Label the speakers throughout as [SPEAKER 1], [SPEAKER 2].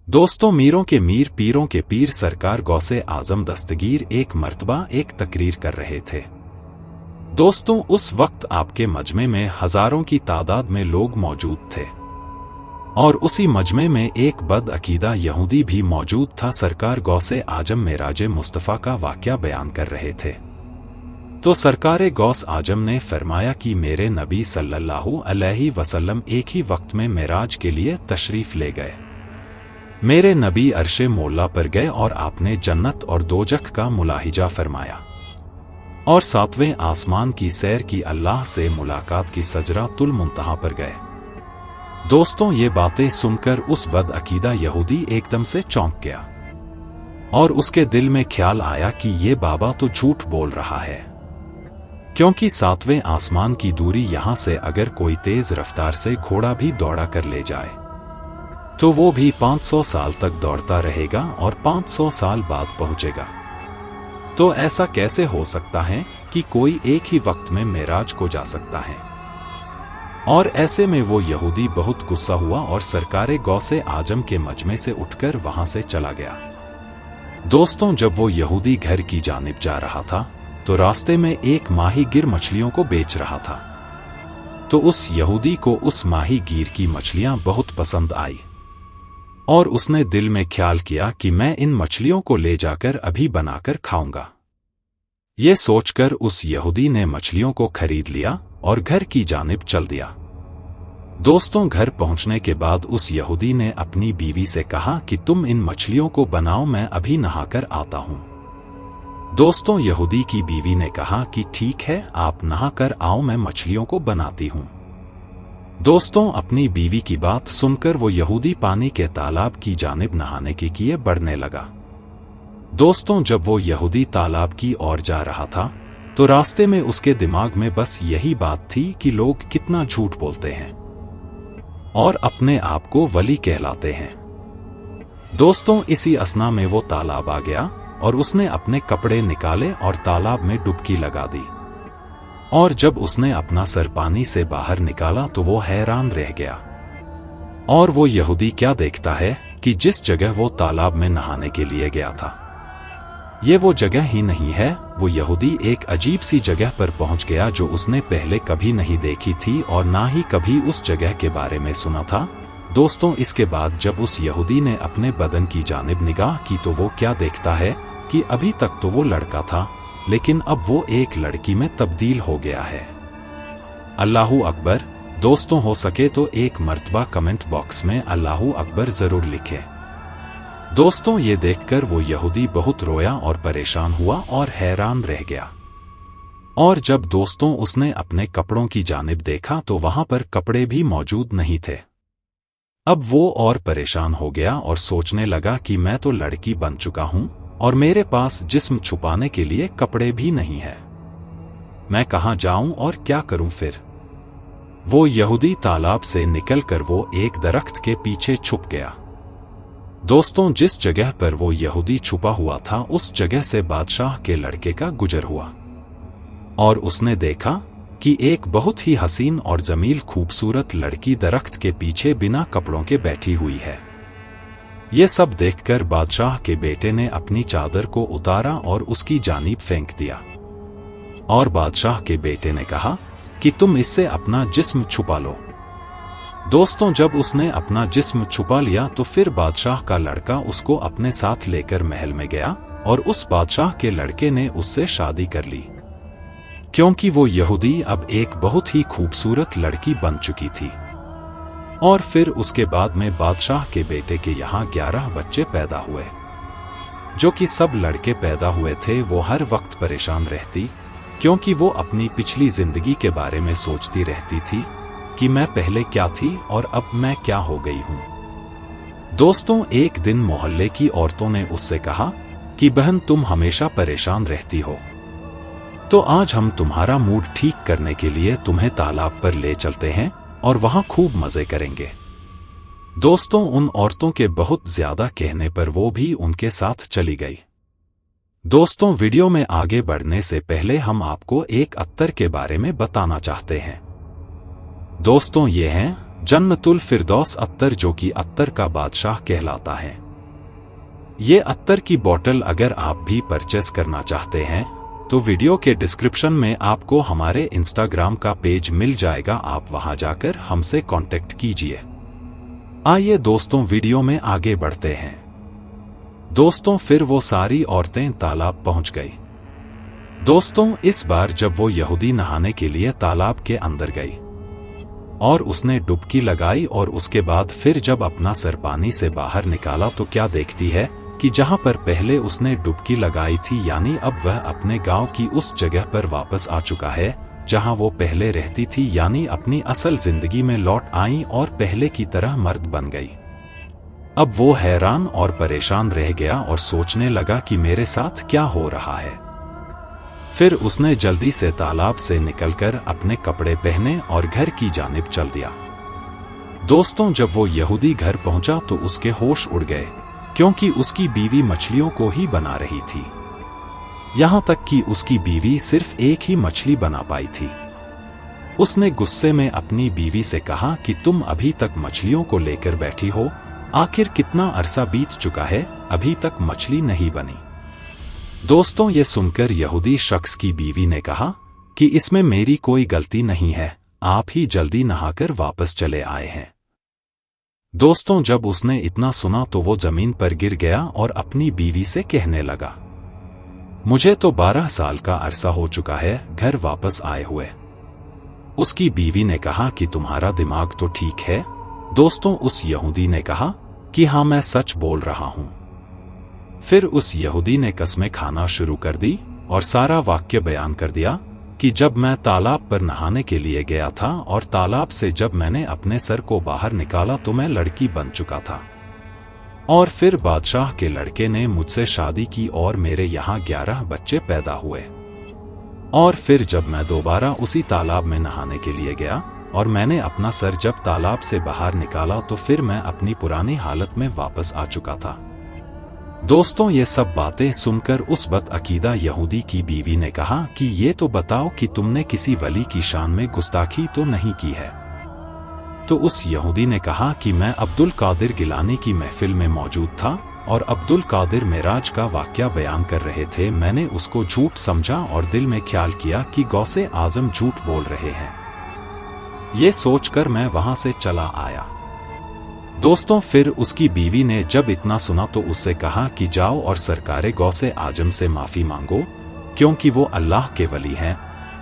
[SPEAKER 1] दोस्तों, मीरों के मीर पीरों के पीर सरकार गौसे आजम दस्तगीर एक मर्तबा एक तकरीर कर रहे थे। दोस्तों, उस वक्त आपके मजमे में हजारों की तादाद में लोग मौजूद थे और उसी मजमे में एक बदअकीदा यहूदी भी मौजूद था। सरकार गौसे आजम मेराजे मुस्तफ़ा का वाक़या बयान कर रहे थे तो सरकार गौस आजम ने फरमाया कि मेरे नबी सल्लल्लाहु अलैहि वसल्लम एक ही वक्त में मेराज के लिए तशरीफ ले गए। मेरे नबी अर्शे मोला पर गए और आपने जन्नत और दोजख का मुलाहिजा फरमाया और सातवें आसमान की सैर की, अल्लाह से मुलाकात की, सजरातुल मुंतहा पर गए। दोस्तों, ये बातें सुनकर उस बदअकीदा यहूदी एकदम से चौंक गया और उसके दिल में ख्याल आया कि ये बाबा तो झूठ बोल रहा है, क्योंकि सातवें आसमान की दूरी यहां से अगर कोई तेज रफ्तार से घोड़ा भी दौड़ा कर ले जाए तो वो भी 500 साल तक दौड़ता रहेगा और 500 साल बाद पहुंचेगा। तो ऐसा कैसे हो सकता है कि कोई एक ही वक्त में मेराज को जा सकता है? और ऐसे में वो यहूदी बहुत गुस्सा हुआ और सरकारे गौसे आजम के मजमे से उठकर वहां से चला गया। दोस्तों, जब वो यहूदी घर की जानिब जा रहा था तो रास्ते में एक माही गिर मछलियों को बेच रहा था। तो उस यहूदी को उस माही गिर की मछलियां बहुत पसंद आई और उसने दिल में ख्याल किया कि मैं इन मछलियों को ले जाकर अभी बनाकर खाऊंगा। ये सोचकर उस यहूदी ने मछलियों को खरीद लिया और घर की जानिब चल दिया। दोस्तों, घर पहुंचने के बाद उस यहूदी ने अपनी बीवी से कहा कि तुम इन मछलियों को बनाओ, मैं अभी नहाकर आता हूं। दोस्तों, यहूदी की बीवी ने कहा कि ठीक है, आप नहाकर आओ, मैं मछलियों को बनाती हूं। दोस्तों, अपनी बीवी की बात सुनकर वो यहूदी पानी के तालाब की जानिब नहाने के लिए बढ़ने लगा। दोस्तों, जब वो यहूदी तालाब की ओर जा रहा था तो रास्ते में उसके दिमाग में बस यही बात थी कि लोग कितना झूठ बोलते हैं और अपने आप को वली कहलाते हैं। दोस्तों, इसी असना में वो तालाब आ गया और उसने अपने कपड़े निकाले और तालाब में डुबकी लगा दी और जब उसने अपना सर पानी से बाहर निकाला तो वो हैरान रह गया। और वो यहूदी क्या देखता है कि जिस जगह वो तालाब में नहाने के लिए गया था ये वो जगह ही नहीं है। वो यहूदी एक अजीब सी जगह पर पहुंच गया जो उसने पहले कभी नहीं देखी थी और ना ही कभी उस जगह के बारे में सुना था। दोस्तों, इसके बाद जब उस यहूदी ने अपने बदन की जानिब निगाह की तो वो क्या देखता है कि अभी तक तो वो लड़का था लेकिन अब वो एक लड़की में तब्दील हो गया है। अल्लाहू अकबर। दोस्तों, हो सके तो एक मर्तबा कमेंट बॉक्स में अल्लाहू अकबर जरूर लिखें। दोस्तों, ये देखकर वो यहूदी बहुत रोया और परेशान हुआ और हैरान रह गया। और जब दोस्तों उसने अपने कपड़ों की जानिब देखा तो वहां पर कपड़े भी मौजूद नहीं थे। अब वो और परेशान हो गया और सोचने लगा कि मैं तो लड़की बन चुका हूं और मेरे पास जिस्म छुपाने के लिए कपड़े भी नहीं है। मैं कहां जाऊं और क्या करूं फिर? वो यहूदी तालाब से निकलकर वो एक दरख्त के पीछे छुप गया। दोस्तों, जिस जगह पर वो यहूदी छुपा हुआ था उस जगह से बादशाह के लड़के का गुजर हुआ और उसने देखा कि एक बहुत ही हसीन और जमील खूबसूरत लड़की दरख्त के पीछे बिना कपड़ों के बैठी हुई है। ये सब देखकर बादशाह के बेटे ने अपनी चादर को उतारा और उसकी जानिब फेंक दिया और बादशाह के बेटे ने कहा कि तुम इससे अपना जिस्म छुपा लो। दोस्तों, जब उसने अपना जिस्म छुपा लिया तो फिर बादशाह का लड़का उसको अपने साथ लेकर महल में गया और उस बादशाह के लड़के ने उससे शादी कर ली, क्योंकि वो यहूदी अब एक बहुत ही खूबसूरत लड़की बन चुकी थी। और फिर उसके बाद में बादशाह के बेटे के यहाँ 11 बच्चे पैदा हुए। जो कि सब लड़के पैदा हुए थे। वो हर वक्त परेशान रहती क्योंकि वो अपनी पिछली जिंदगी के बारे में सोचती रहती थी कि मैं पहले क्या थी और अब मैं क्या हो गई हूं। दोस्तों, एक दिन मोहल्ले की औरतों ने उससे कहा कि बहन, तुम हमेशा परेशान रहती हो, तो आज हम तुम्हारा मूड ठीक करने के लिए तुम्हें तालाब पर ले चलते हैं और वहां खूब मजे करेंगे। दोस्तों, उन औरतों के बहुत ज्यादा कहने पर वो भी उनके साथ चली गई। दोस्तों, वीडियो में आगे बढ़ने से पहले हम आपको एक अत्तर के बारे में बताना चाहते हैं। दोस्तों, ये हैं जन्नतुल फिरदौस अत्तर, जो कि अत्तर का बादशाह कहलाता है। ये अत्तर की बोतल अगर आप भी परचेस करना चाहते हैं तो वीडियो के डिस्क्रिप्शन में आपको हमारे इंस्टाग्राम का पेज मिल जाएगा, आप वहां जाकर हमसे कांटेक्ट कीजिए। आइए दोस्तों वीडियो में आगे बढ़ते हैं। दोस्तों फिर वो सारी औरतें तालाब पहुंच गई। दोस्तों इस बार जब वो यहूदी नहाने के लिए तालाब के अंदर गई और उसने डुबकी लगाई और उसके बाद फिर जब अपना सर पानी से बाहर निकाला तो क्या देखती है कि जहां पर पहले उसने डुबकी लगाई थी, यानी अब वह अपने गांव की उस जगह पर वापस आ चुका है जहां वो पहले रहती थी, यानी अपनी असल जिंदगी में लौट आई और पहले की तरह मर्द बन गई। अब वो हैरान और परेशान रह गया और सोचने लगा कि मेरे साथ क्या हो रहा है। फिर उसने जल्दी से तालाब से निकलकर अपने कपड़े पहने और घर की जानिब चल दिया। दोस्तों जब वो यहूदी घर पहुंचा तो उसके होश उड़ गए, क्योंकि उसकी बीवी मछलियों को ही बना रही थी। यहां तक कि उसकी बीवी सिर्फ एक ही मछली बना पाई थी। उसने गुस्से में अपनी बीवी से कहा कि तुम अभी तक मछलियों को लेकर बैठी हो, आखिर कितना अरसा बीत चुका है, अभी तक मछली नहीं बनी। दोस्तों ये सुनकर यहूदी शख्स की बीवी ने कहा कि इसमें मेरी कोई गलती नहीं है, आप ही जल्दी नहाकर वापस चले आए हैं। दोस्तों जब उसने इतना सुना तो वो जमीन पर गिर गया और अपनी बीवी से कहने लगा, मुझे तो 12 साल का अरसा हो चुका है घर वापस आए हुए। उसकी बीवी ने कहा कि तुम्हारा दिमाग तो ठीक है। दोस्तों उस यहूदी ने कहा कि हाँ मैं सच बोल रहा हूं। फिर उस यहूदी ने कसमें खाना शुरू कर दी और सारा वाक्य बयान कर दिया कि जब मैं तालाब पर नहाने के लिए गया था और तालाब से जब मैंने अपने सर को बाहर निकाला तो मैं लड़की बन चुका था, और फिर बादशाह के लड़के ने मुझसे शादी की और मेरे यहाँ 11 बच्चे पैदा हुए। और फिर जब मैं दोबारा उसी तालाब में नहाने के लिए गया और मैंने अपना सर जब तालाब से बाहर निकाला तो फिर मैं अपनी पुरानी हालत में वापस आ चुका था। दोस्तों ये सब बातें सुनकर उस बदअकीदा यहूदी की बीवी ने कहा कि ये तो बताओ कि तुमने किसी वली की शान में गुस्ताखी तो नहीं की है। तो उस यहूदी ने कहा कि मैं अब्दुल कादिर गिलानी की महफिल में मौजूद था और अब्दुल कादिर मेराज का वाकया बयान कर रहे थे। मैंने उसको झूठ समझा और दिल में ख्याल किया कि गौसे आजम झूठ बोल रहे हैं। ये सोचकर मैं वहां से चला आया। दोस्तों फिर उसकी बीवी ने जब इतना सुना तो उससे कहा कि जाओ और सरकारे गौसे आजम से माफी मांगो, क्योंकि वो अल्लाह के वली हैं,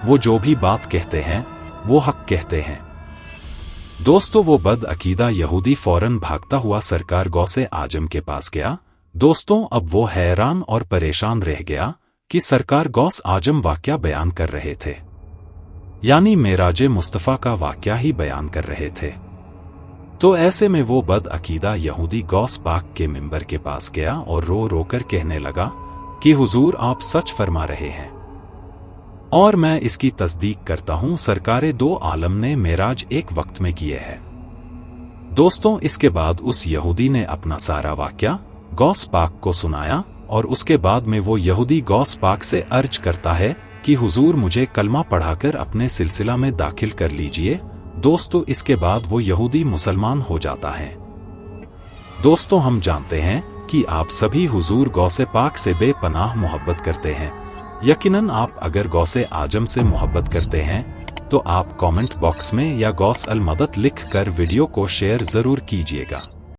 [SPEAKER 1] वो जो भी बात कहते हैं वो हक कहते हैं। दोस्तों वो बदअकीदा यहूदी फौरन भागता हुआ सरकार गौसे आजम के पास गया। दोस्तों अब वो हैरान और परेशान रह गया कि सरकार गौस आजम वाकया बयान कर रहे थे, यानी मेराजे मुस्तफा का वाकया ही बयान कर रहे थे। तो ऐसे में वो बदअकीदा यहूदी गौस पाक के मिंबर के पास गया और रो रो कर कहने लगा कि हुजूर आप सच फरमा रहे हैं और मैं इसकी तस्दीक करता हूं, सरकारे 2 आलम ने मेराज एक वक्त में किए हैं। दोस्तों इसके बाद उस यहूदी ने अपना सारा वाकया गौस पाक को सुनाया और उसके बाद में वो यहूदी गौस पाक से अर्ज करता है कि हुजूर मुझे कलमा पढ़ाकर अपने सिलसिला में दाखिल कर लीजिए। दोस्तों इसके बाद वो यहूदी मुसलमान हो जाता है। दोस्तों हम जानते हैं कि आप सभी हुजूर गौसे पाक से बेपनाह मोहब्बत करते हैं। यकीनन आप अगर गौसे आजम से मोहब्बत करते हैं तो आप कमेंट बॉक्स में या गौस अल मदद लिख कर वीडियो को शेयर जरूर कीजिएगा।